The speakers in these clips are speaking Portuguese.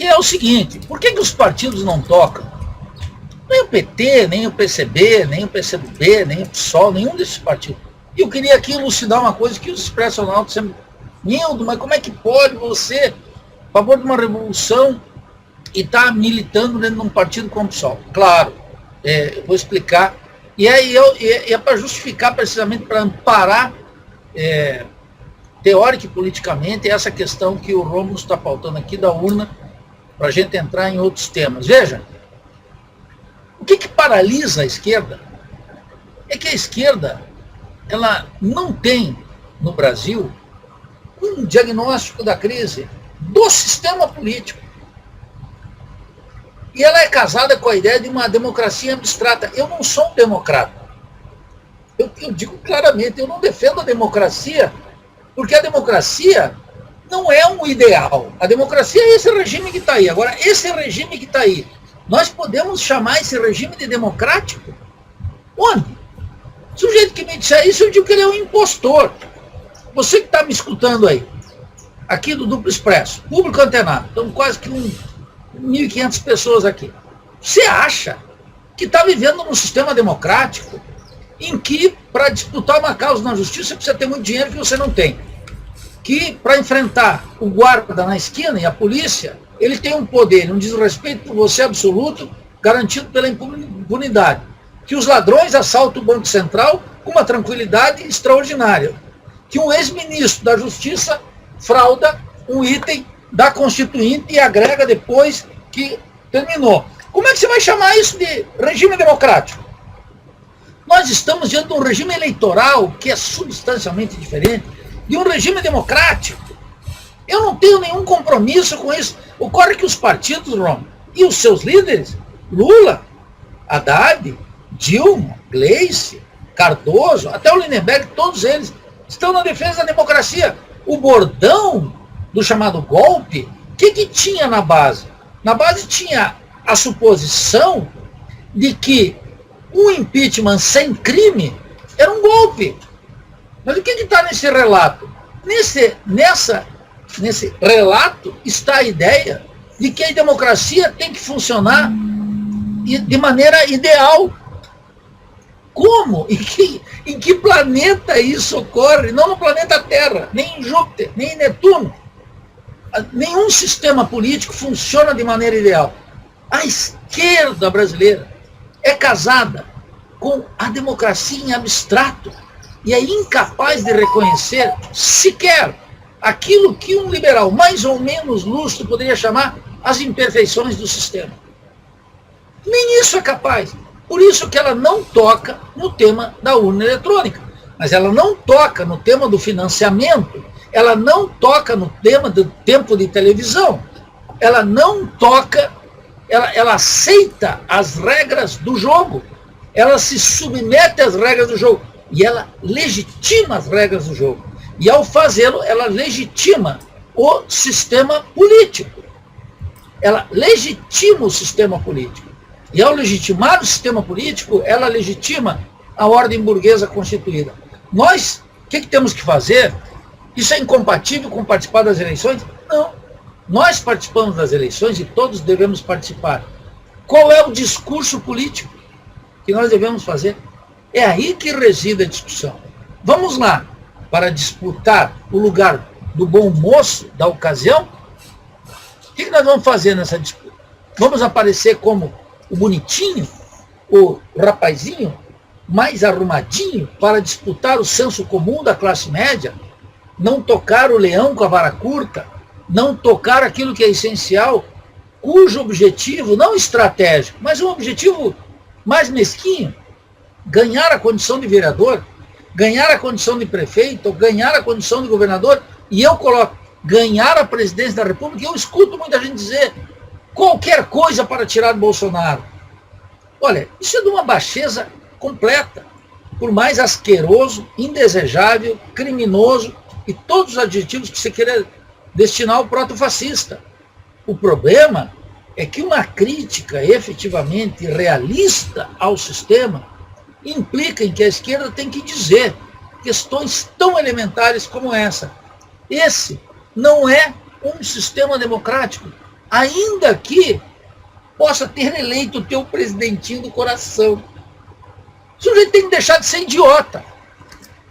que é o seguinte: por que os partidos não tocam? Nem o PT, nem o PCB, nem o PCdoB, nem o PSOL, nenhum desses partidos. E eu queria aqui elucidar uma coisa que os expressionautas sempre... Nildo, mas como é que pode você, a favor de uma revolução, e estar militando dentro de um partido como o PSOL? Claro, eu vou explicar. E aí é para justificar, precisamente para amparar, teórica e politicamente, essa questão que o Rômulo está pautando aqui da urna, para a gente entrar em outros temas. Veja, o que paralisa a esquerda é que a esquerda, ela não tem, no Brasil, um diagnóstico da crise do sistema político. E ela é casada com a ideia de uma democracia abstrata. Eu não sou um democrata. Eu digo claramente, eu não defendo a democracia, porque a democracia não é um ideal. A democracia é esse regime que está aí. Agora, esse regime que está aí, nós podemos chamar esse regime de democrático? Onde? O sujeito que me disser isso, eu digo que ele é um impostor. Você que está me escutando aí, aqui do Duplo Expresso, público antenado, estamos quase que 1.500 pessoas aqui. Você acha que está vivendo num sistema democrático em que, para disputar uma causa na justiça, você precisa ter muito dinheiro que você não tem? Que, para enfrentar o guarda na esquina e a polícia, ele tem um poder, um desrespeito por você absoluto, garantido pela impunidade. Que os ladrões assaltam o Banco Central com uma tranquilidade extraordinária. Que um ex-ministro da Justiça frauda um item da Constituinte e agrega depois que terminou. Como é que você vai chamar isso de regime democrático? Nós estamos diante de um regime eleitoral que é substancialmente diferente de um regime democrático. Eu não tenho nenhum compromisso com isso. Ocorre que os partidos, Rom, e os seus líderes, Lula, Haddad, Dilma, Gleice, Cardoso, até o Lindenberg, todos eles estão na defesa da democracia. O bordão do chamado golpe, o que tinha na base? Na base tinha a suposição de que um impeachment sem crime era um golpe. Mas o que está nesse relato? Nesse relato está a ideia de que a democracia tem que funcionar de maneira ideal. Como? Em que planeta isso ocorre? Não no planeta Terra, nem em Júpiter, nem em Netuno. Nenhum sistema político funciona de maneira ideal. A esquerda brasileira é casada com a democracia em abstrato e é incapaz de reconhecer sequer aquilo que um liberal mais ou menos lúcido poderia chamar as imperfeições do sistema. Nem isso é capaz. Por isso que ela não toca no tema da urna eletrônica. Mas ela não toca no tema do financiamento. Ela não toca no tema do tempo de televisão. Ela não toca, ela aceita as regras do jogo. Ela se submete às regras do jogo. E ela legitima as regras do jogo. E ao fazê-lo, ela legitima o sistema político. Ela legitima o sistema político. E ao legitimar o sistema político, ela legitima a ordem burguesa constituída. Nós, o que temos que fazer? Isso é incompatível com participar das eleições? Não. Nós participamos das eleições e todos devemos participar. Qual é o discurso político que nós devemos fazer? É aí que reside a discussão. Vamos lá, para disputar o lugar do bom moço da ocasião? O que nós vamos fazer nessa disputa? Vamos aparecer como o bonitinho, o rapazinho mais arrumadinho para disputar o senso comum da classe média? Não tocar o leão com a vara curta? Não tocar aquilo que é essencial, cujo objetivo, não estratégico, mas um objetivo mais mesquinho, ganhar a condição de vereador, ganhar a condição de prefeito, ou ganhar a condição de governador, e eu coloco, ganhar a presidência da República. Eu escuto muita gente dizer qualquer coisa para tirar do Bolsonaro. Olha, isso é de uma baixeza completa, por mais asqueroso, indesejável, criminoso, e todos os adjetivos que você queira destinar ao proto-fascista. O problema é que uma crítica efetivamente realista ao sistema implica em que a esquerda tem que dizer questões tão elementares como essa. Esse não é um sistema democrático. ainda que possa ter eleito o teu presidentinho do coração. O sujeito tem que deixar de ser idiota.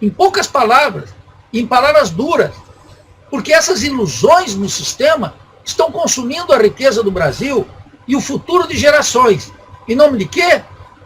Em poucas palavras, em palavras duras, porque essas ilusões no sistema estão consumindo a riqueza do Brasil e o futuro de gerações. Em nome de quê?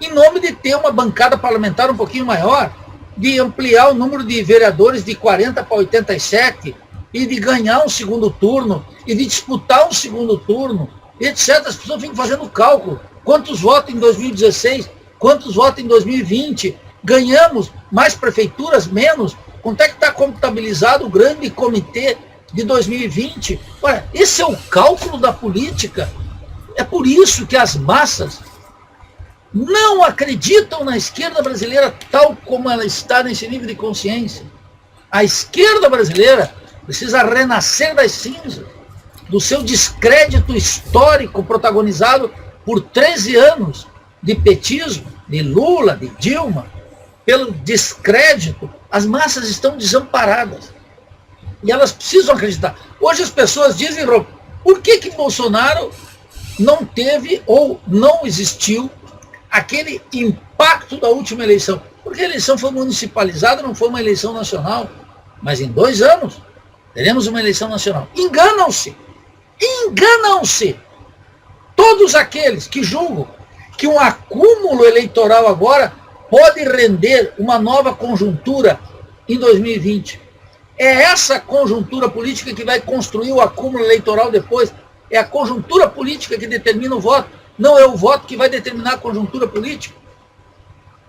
Em nome de ter uma bancada parlamentar um pouquinho maior, de ampliar o número de vereadores de 40 para 87 e de ganhar um segundo turno e de disputar um segundo turno, etc. As pessoas ficam fazendo cálculo. Quantos votos em 2016? Quantos votos em 2020? Ganhamos mais prefeituras, menos? Quanto é que está contabilizado o grande comitê de 2020? Olha, esse é o cálculo da política. É por isso que as massas não acreditam na esquerda brasileira tal como ela está nesse nível de consciência. A esquerda brasileira precisa renascer das cinzas, do seu descrédito histórico protagonizado por 13 anos de petismo, de Lula, de Dilma. Pelo descrédito, as massas estão desamparadas. E elas precisam acreditar. Hoje as pessoas dizem, por que Bolsonaro não teve ou não existiu aquele impacto da última eleição? Porque a eleição foi municipalizada, não foi uma eleição nacional. Mas em 2 anos, teremos uma eleição nacional. Enganam-se. Enganam-se. Todos aqueles que julgam que um acúmulo eleitoral agora pode render uma nova conjuntura em 2020. É essa conjuntura política que vai construir o acúmulo eleitoral depois. É a conjuntura política que determina o voto. Não é o voto que vai determinar a conjuntura política.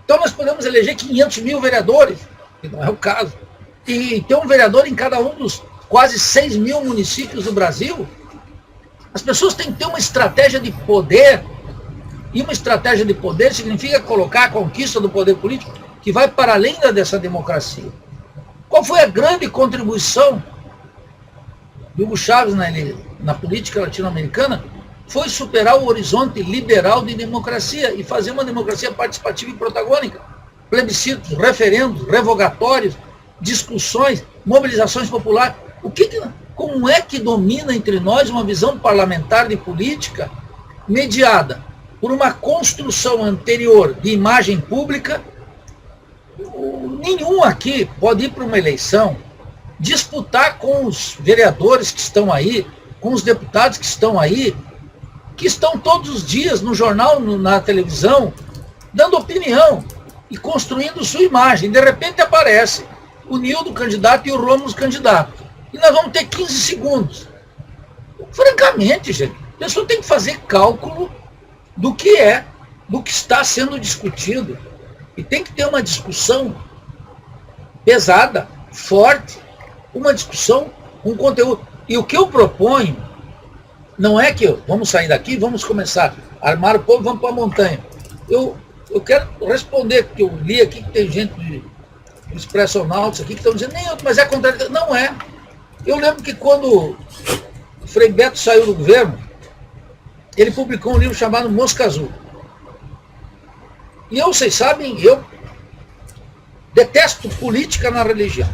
Então nós podemos eleger 500 mil vereadores, que não é o caso, e ter um vereador em cada um dos quase 6 mil municípios do Brasil. As pessoas têm que ter uma estratégia de poder, e uma estratégia de poder significa colocar a conquista do poder político que vai para além dessa democracia. Qual foi a grande contribuição de Hugo Chávez na política latino-americana? Foi superar o horizonte liberal de democracia e fazer uma democracia participativa e protagônica. Plebiscitos, referendos, revogatórios, discussões, mobilizações populares. Como é que domina entre nós uma visão parlamentar de política mediada por uma construção anterior de imagem pública? Nenhum aqui pode ir para uma eleição, disputar com os vereadores que estão aí, com os deputados que estão aí, que estão todos os dias no jornal, na televisão, dando opinião e construindo sua imagem. De repente aparece o Nildo candidato e o Rômulo candidato. E nós vamos ter 15 segundos. Francamente, gente, a pessoa tem que fazer cálculo do que está sendo discutido. E tem que ter uma discussão pesada, forte, uma discussão com conteúdo. E o que eu proponho não é que vamos sair daqui, vamos começar a armar o povo, vamos para a montanha. Eu quero responder, porque eu li aqui que tem gente do Expresso Nautas aqui que estão dizendo, nem outro, mas é contrário. Não é. Eu lembro que quando o Frei Beto saiu do governo, ele publicou um livro chamado Mosca Azul. E vocês sabem, eu detesto política na religião.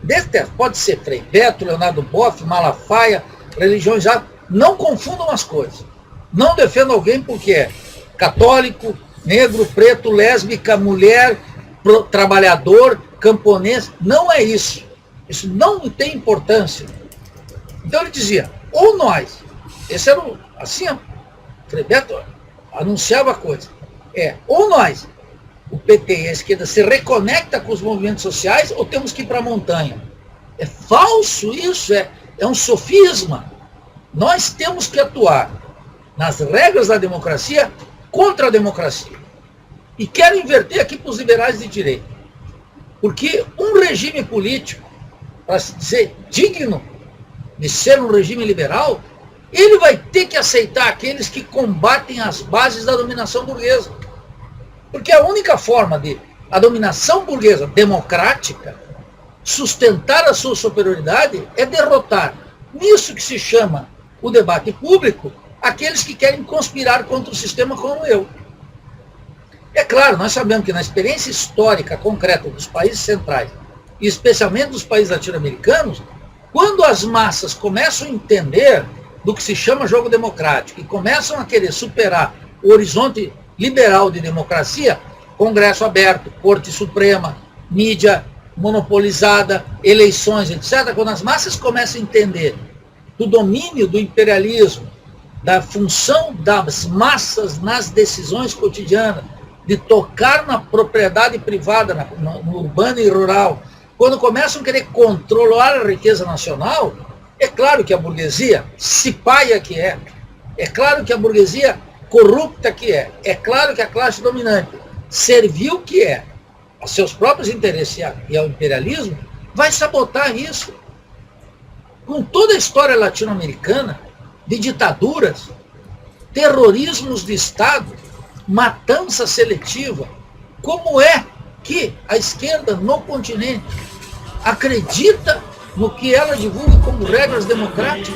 Detesto. Pode ser Frei Beto, Leonardo Boff, Malafaia, religiões já. Não confundam as coisas. Não defendo alguém porque é católico, negro, preto, lésbica, mulher, trabalhador, camponês. Não é isso. Isso não tem importância. Então ele dizia, ou nós, esse era assim, Frei Beto anunciava a coisa, ou nós, o PT e a esquerda, se reconecta com os movimentos sociais, ou temos que ir para a montanha. É falso isso, é um sofisma. Nós temos que atuar nas regras da democracia contra a democracia. E quero inverter aqui para os liberais de direita. Porque um regime político, para se dizer digno de ser um regime liberal, ele vai ter que aceitar aqueles que combatem as bases da dominação burguesa. Porque a única forma de a dominação burguesa democrática sustentar a sua superioridade é derrotar, nisso que se chama o debate público, aqueles que querem conspirar contra o sistema como eu. É claro, nós sabemos que na experiência histórica concreta dos países centrais, e especialmente dos países latino-americanos, quando as massas começam a entender do que se chama jogo democrático e começam a querer superar o horizonte liberal de democracia, Congresso aberto, Corte Suprema, mídia monopolizada, eleições, etc., quando as massas começam a entender do domínio do imperialismo, da função das massas nas decisões cotidianas, de tocar na propriedade privada, no urbano e rural, quando começam a querer controlar a riqueza nacional, é claro que a burguesia, cipaia que é claro que a burguesia corrupta que é claro que a classe dominante, servil que é, a seus próprios interesses e ao imperialismo, vai sabotar isso. Com toda a história latino-americana, de ditaduras, terrorismos de Estado, matança seletiva, como é que a esquerda no continente acredita no que ela divulga como regras democráticas?